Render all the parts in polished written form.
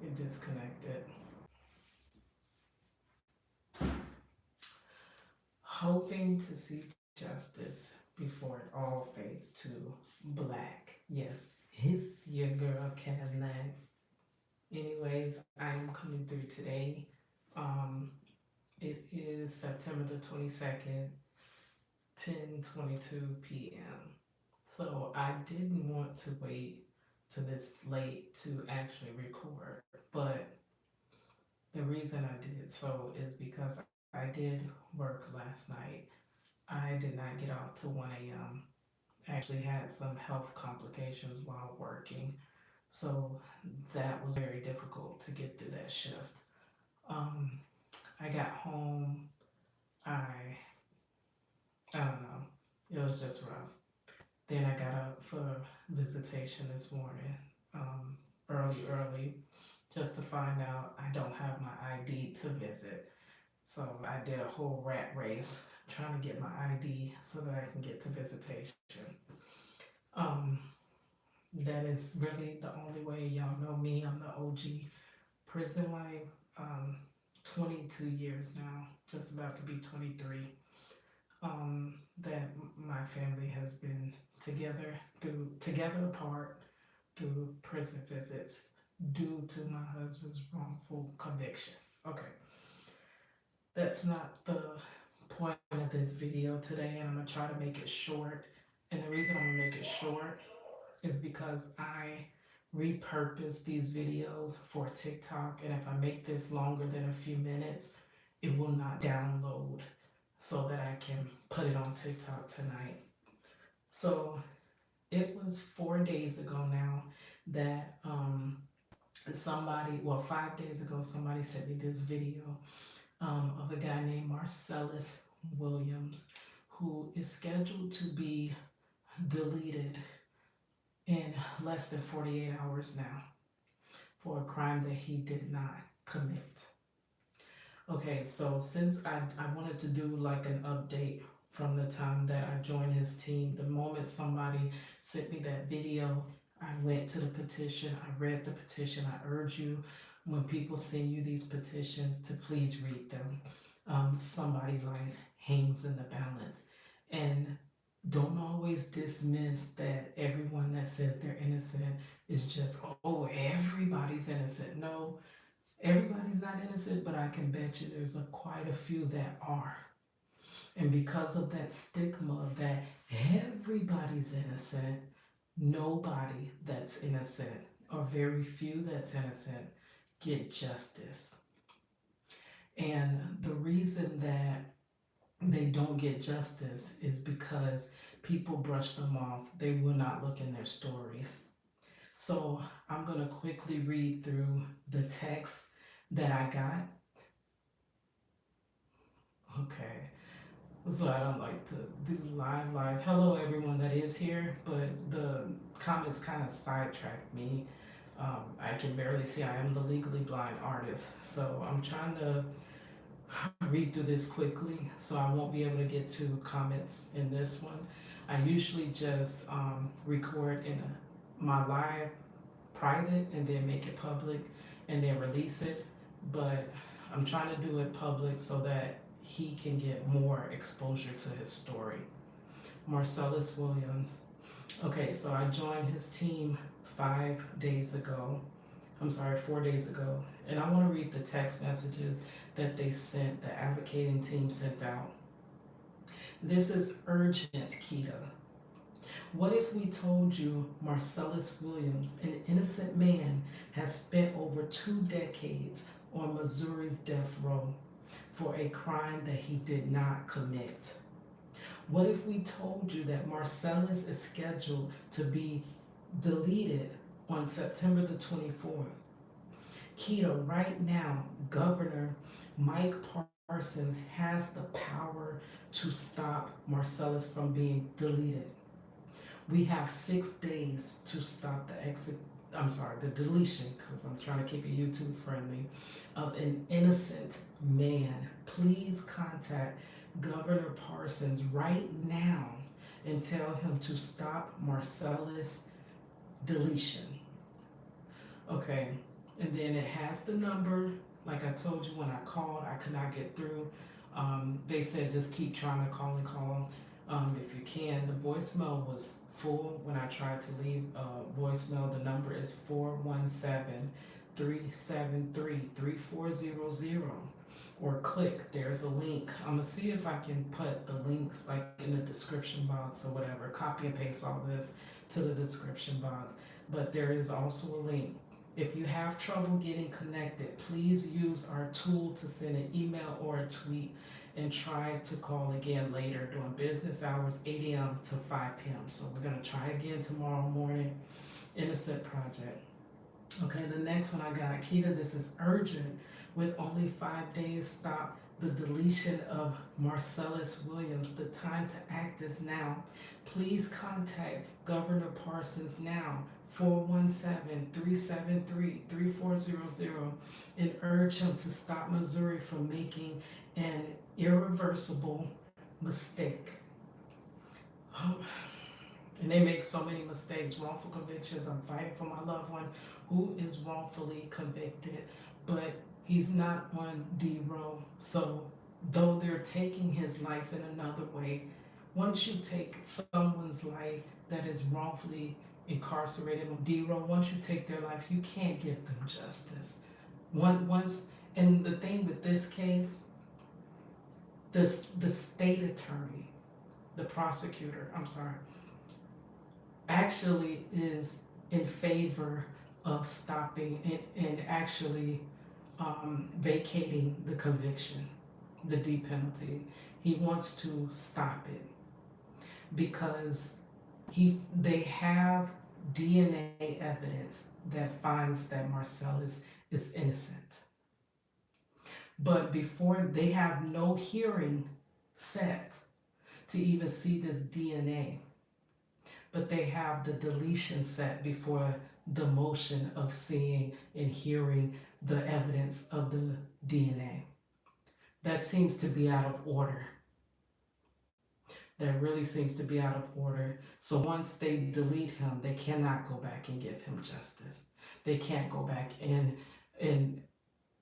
It disconnected. Hoping to see justice before it all fades to black. Yes, it's your girl Cadillac. Anyways, I am coming through today. Um, it is September the 22nd, 10:22 p.m. So I didn't want to wait to this late to actually record, but the reason I did so is because I did work last night. I did not get off till 1 a.m. Actually had some health complications while working. So that was very difficult to get through that shift. Um, I got home. I I don't know. It was just rough. Then I got up for visitation this morning, early, just to find out I don't have my ID to visit. So I did a whole rat race trying to get my ID so that I can get to visitation. Um, that is really the only way. Y'all know me. I'm the OG prison wife. 22 years now, just about to be 23. That my family has been together apart through prison visits due to my husband's wrongful conviction. Okay, that's not the point of this video today, and I'm gonna try to make it short. And the reason I'm gonna make it short is because I repurpose these videos for TikTok, and if I make this longer than a few minutes, it will not download so that I can put it on TikTok tonight. So it was 4 days ago now that somebody, well, 5 days ago, somebody sent me this video of a guy named Marcellus Williams, who is scheduled to be deleted in less than 48 hours now for a crime that he did not commit. Okay, so since I wanted to do like an update from the time that I joined his team, the moment somebody sent me that video, I went to the petition, I read the petition. I urge you, when people send you these petitions, to please read them. Somebody's life hangs in the balance. And don't always dismiss that everyone that says they're innocent is just, oh, everybody's innocent. No, everybody's not innocent, but I can bet you there's quite a few that are. And because of that stigma that everybody's innocent, nobody that's innocent, or very few that's innocent, get justice. And the reason that they don't get justice is because people brush them off. They will not look in their stories. So I'm going to quickly read through the text that I got. Okay. So I don't like to do live. Hello everyone that is here, but the comments kind of sidetracked me. I can barely see. I am the legally blind artist. So I'm trying to read through this quickly, so I won't be able to get to comments in this one. I usually just record in my live private and then make it public and then release it, but I'm trying to do it public so that he can get more exposure to his story. Marcellus Williams. Okay, so I joined his team 4 days ago, and I want to read the text messages that they sent, the advocating team sent out. This is urgent, Keita. What if we told you Marcellus Williams, an innocent man, has spent over 2 decades on Missouri's death row for a crime that he did not commit? What if we told you that Marcellus is scheduled to be deleted on September the 24th? Keita, right now, Governor Mike Parsons has the power to stop Marcellus from being deleted. We have 6 days to stop the deletion, because I'm trying to keep it YouTube friendly, of an innocent man. Please contact Governor Parsons right now and tell him to stop Marcellus deletion. Okay, And then it has the number. Like I told you, when I called, I could not get through. They said just keep trying to call and call if you can. The voicemail was full when I tried to leave voicemail. The number is 417-373-3400. Or click, there's a link. I'm gonna see if I can put the links like in the description box or whatever. Copy and paste all this to the description box. But there is also a link. If you have trouble getting connected, please use our tool to send an email or a tweet and try to call again later during business hours, 8 a.m. to 5 p.m. So we're going to try again tomorrow morning. Innocence Project. Okay, the next one I got, Keita, this is urgent. With only 5 days, stop the deletion of Marcellus Williams. The time to act is now. Please contact Governor Parsons now, 417-373-3400, and urge him to stop Missouri from making an irreversible mistake. And they make so many mistakes. Wrongful convictions. I'm fighting for my loved one who is wrongfully convicted, but he's not on D row. So though they're taking his life in another way, once you take someone's life that is wrongfully incarcerated on D row, once you take their life, you can't give them justice. Once, and the thing with this case, the state attorney, the prosecutor, I'm sorry, actually is in favor of stopping and actually vacating the conviction, the D penalty. He wants to stop it because they have DNA evidence that finds that Marcellus is innocent. But before, they have no hearing set to even see this DNA. But they have the deletion set before the motion of seeing and hearing the evidence of the DNA. That seems to be out of order. That really seems to be out of order. So once they delete him, they cannot go back and give him justice. They can't go back and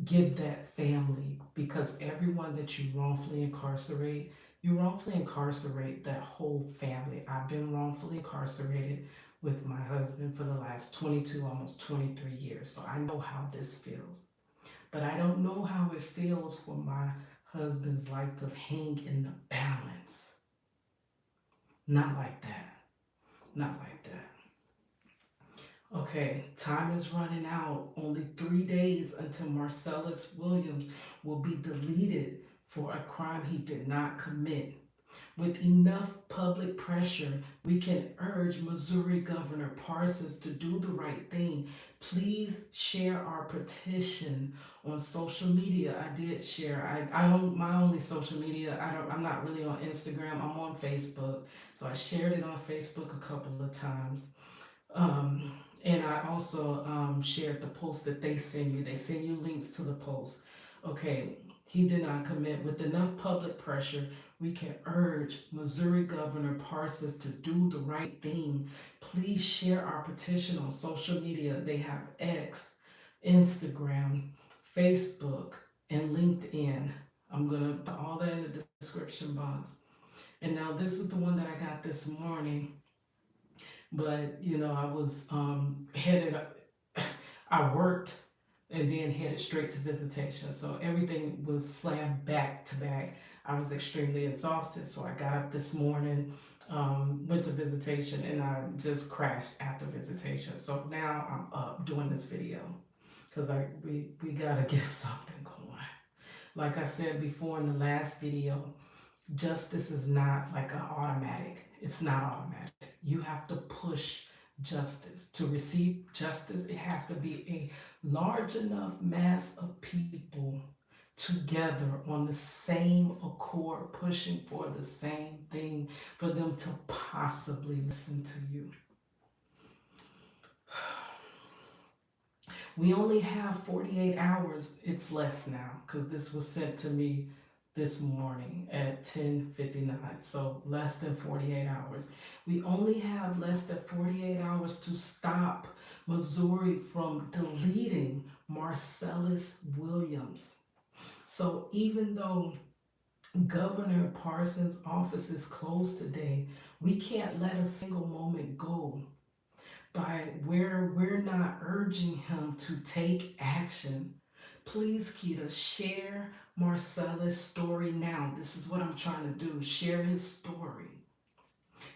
give that family, because everyone that you wrongfully incarcerate that whole family. I've been wrongfully incarcerated with my husband for the last 22, almost 23 years. So I know how this feels. But I don't know how it feels for my husband's life to hang in the balance. Not like that. Not like that. Okay, time is running out. Only 3 days until Marcellus Williams will be deleted for a crime he did not commit. With enough public pressure, we can urge Missouri Governor Parsons to do the right thing. Please share our petition on social media. I did share. I don't, my only social media, I'm not really on Instagram. I'm on Facebook. So I shared it on Facebook a couple of times. And I also shared the post that they send you. They send you links to the post. Okay, he did not commit. With enough public pressure, we can urge Missouri Governor Parsons to do the right thing. Please share our petition on social media. They have X, Instagram, Facebook, and LinkedIn. I'm going to put all that in the description box. And now this is the one that I got this morning. But, you know, I was headed, I worked and then headed straight to visitation. So everything was slammed back to back. I was extremely exhausted. So I got up this morning, went to visitation, and I just crashed after visitation. So now I'm up doing this video because we gotta get something going. Like I said before in the last video, justice is not like an automatic. It's not automatic. You have to push justice. To receive justice, it has to be a large enough mass of people together on the same accord, pushing for the same thing, for them to possibly listen to you. We only have 48 hours. It's less now because this was sent to me this morning at 10:59, so less than 48 hours. We only have less than 48 hours to stop Missouri from deleting Marcellus Williams. So even though Governor Parson's office is closed today, we can't let a single moment go by where we're not urging him to take action. Please, Keita, share Marcellus' story now. This is what I'm trying to do. Share his story.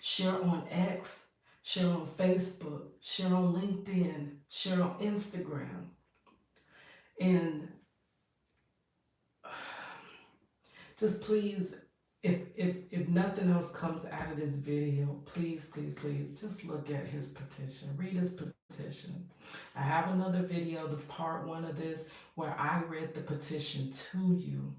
Share on X, share on Facebook, share on LinkedIn, share on Instagram. And just please, if nothing else comes out of this video, please, please, please, just look at his petition. Read his petition. I have another video, the part 1 of this, where I read the petition to you.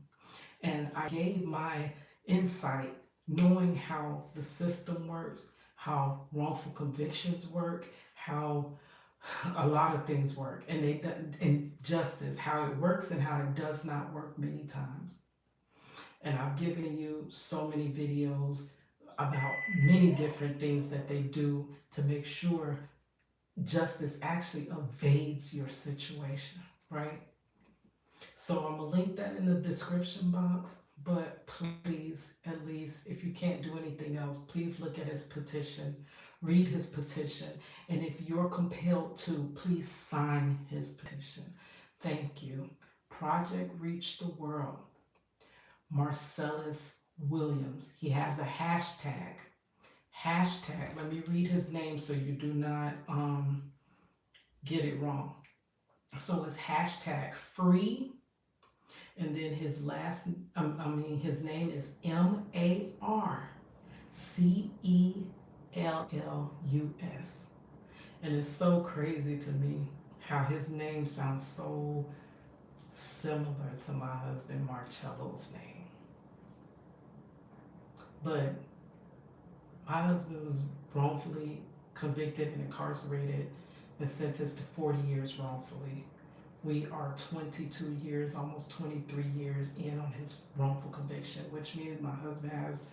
And I gave my insight, knowing how the system works, how wrongful convictions work, how a lot of things work, and justice, how it works and how it does not work many times. And I've given you so many videos about many different things that they do to make sure justice actually evades your situation, right? So I'm gonna link that in the description box, but please, at least if you can't do anything else, please look at his petition, read his petition, and if you're compelled to, please sign his petition. Thank you. Project Reach the World. Marcellus Williams. He has a hashtag. Hashtag, let me read his name so you do not get it wrong. So it's hashtag free, and then his his name is Marcellus. And it's so crazy to me how his name sounds so similar to my husband Marcello's name. But my husband was wrongfully convicted and incarcerated and sentenced to 40 years wrongfully. We are 22 years, almost 23 years in on his wrongful conviction, which means my husband has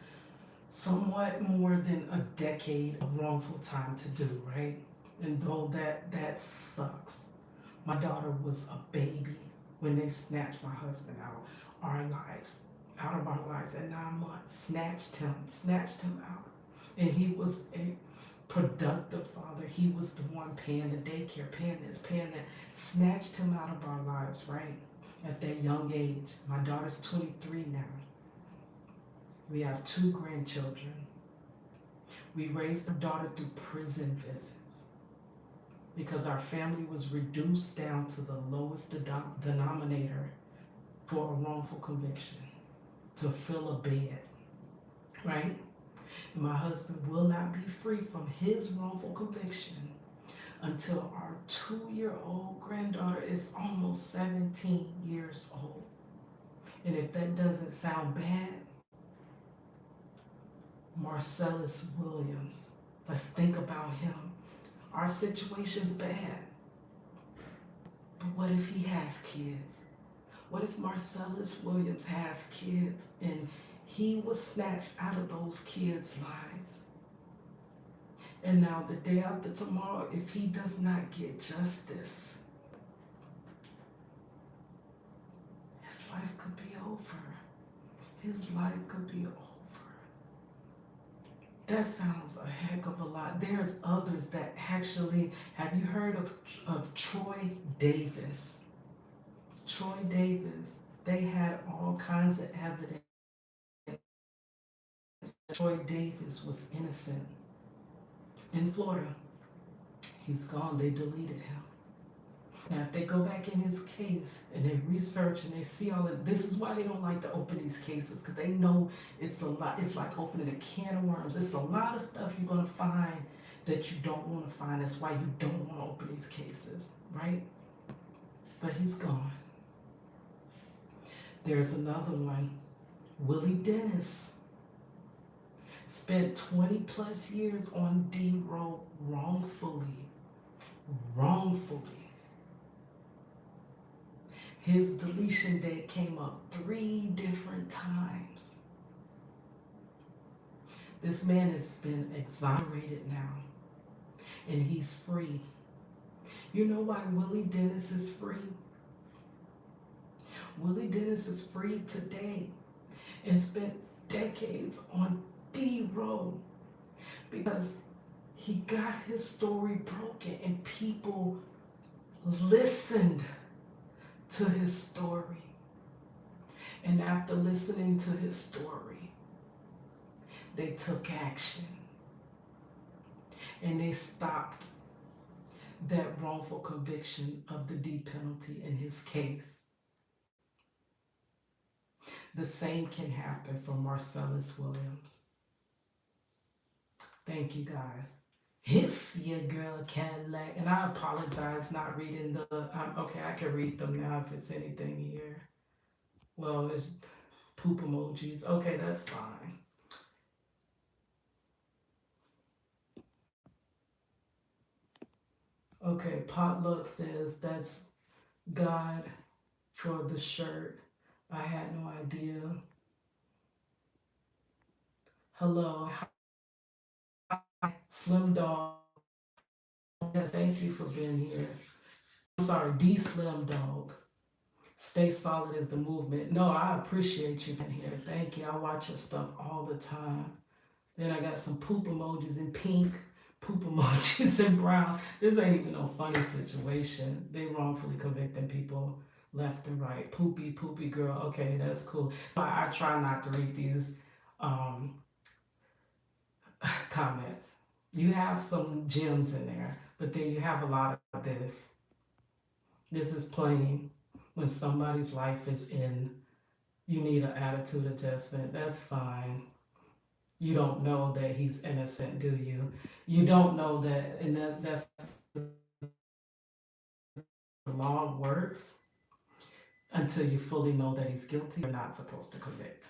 somewhat more than a decade of wrongful time to do, right? And though that sucks, my daughter was a baby when they snatched my husband out of our lives at 9 months, snatched him out. And he was a productive father. He was the one paying the daycare, paying this, paying that, snatched him out of our lives, right? At that young age. My daughter's 23 now. We have 2 grandchildren. We raised our daughter through prison visits because our family was reduced down to the lowest denominator for a wrongful conviction, to fill a bed, right? And my husband will not be free from his wrongful conviction until our 2-year-old granddaughter is almost 17 years old. And if that doesn't sound bad, Marcellus Williams, let's think about him. Our situation's bad. But what if he has kids? What if Marcellus Williams has kids and he was snatched out of those kids' lives? And now the day after tomorrow, if he does not get justice, his life could be over. His life could be over. That sounds a heck of a lot. There's others that actually, have you heard of Troy Davis? Troy Davis, they had all kinds of evidence. Troy Davis was innocent. In Florida, he's gone. They deleted him. Now, if they go back in his case and they research and they see all of this, is why they don't like to open these cases, because they know it's a lot. It's like opening a can of worms. It's a lot of stuff you're going to find that you don't want to find. That's why you don't want to open these cases, right? But he's gone. There's another one, Willie Dennis. Spent 20 plus years on D-row wrongfully. His deletion date came up 3 different times. This man has been exonerated now, and he's free. You know why Willie Dennis is free? Willie Dennis is free today and spent decades on D-row because he got his story broken and people listened to his story. And after listening to his story, they took action and they stopped that wrongful conviction of the D penalty in his case. The same can happen for Marcellus Williams. Thank you guys. It's your girl Cadillac, and I apologize not reading the. Okay, I can read them now if it's anything here. Well, it's poop emojis. Okay, that's fine. Okay, Potluck says that's God for the shirt. I had no idea. Hello, hi, Slim Dog. Yes, thank you for being here. I'm sorry, D Slim Dog. Stay solid as the movement. No, I appreciate you being here. Thank you. I watch your stuff all the time. Then I got some poop emojis in pink, poop emojis in brown. This ain't even no funny situation. They wrongfully convicting people left and right. Poopy, poopy girl. Okay, that's cool. I try not to read these comments. You have some gems in there, but then you have a lot of this. This is plain. When somebody's life is in, you need an attitude adjustment. That's fine. You don't know that he's innocent, do you? You don't know that, and that's the law works until you fully know that he's guilty. You're not supposed to convict.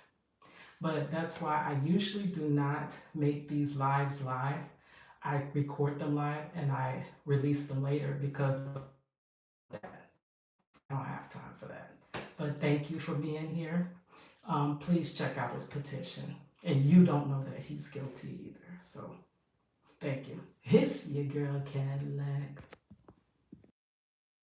But that's why I usually do not make these lives live. I record them live and I release them later because of that. I don't have time for that. But thank you for being here. Please check out his petition. And you don't know that he's guilty either. So thank you. It's your girl Cadillac.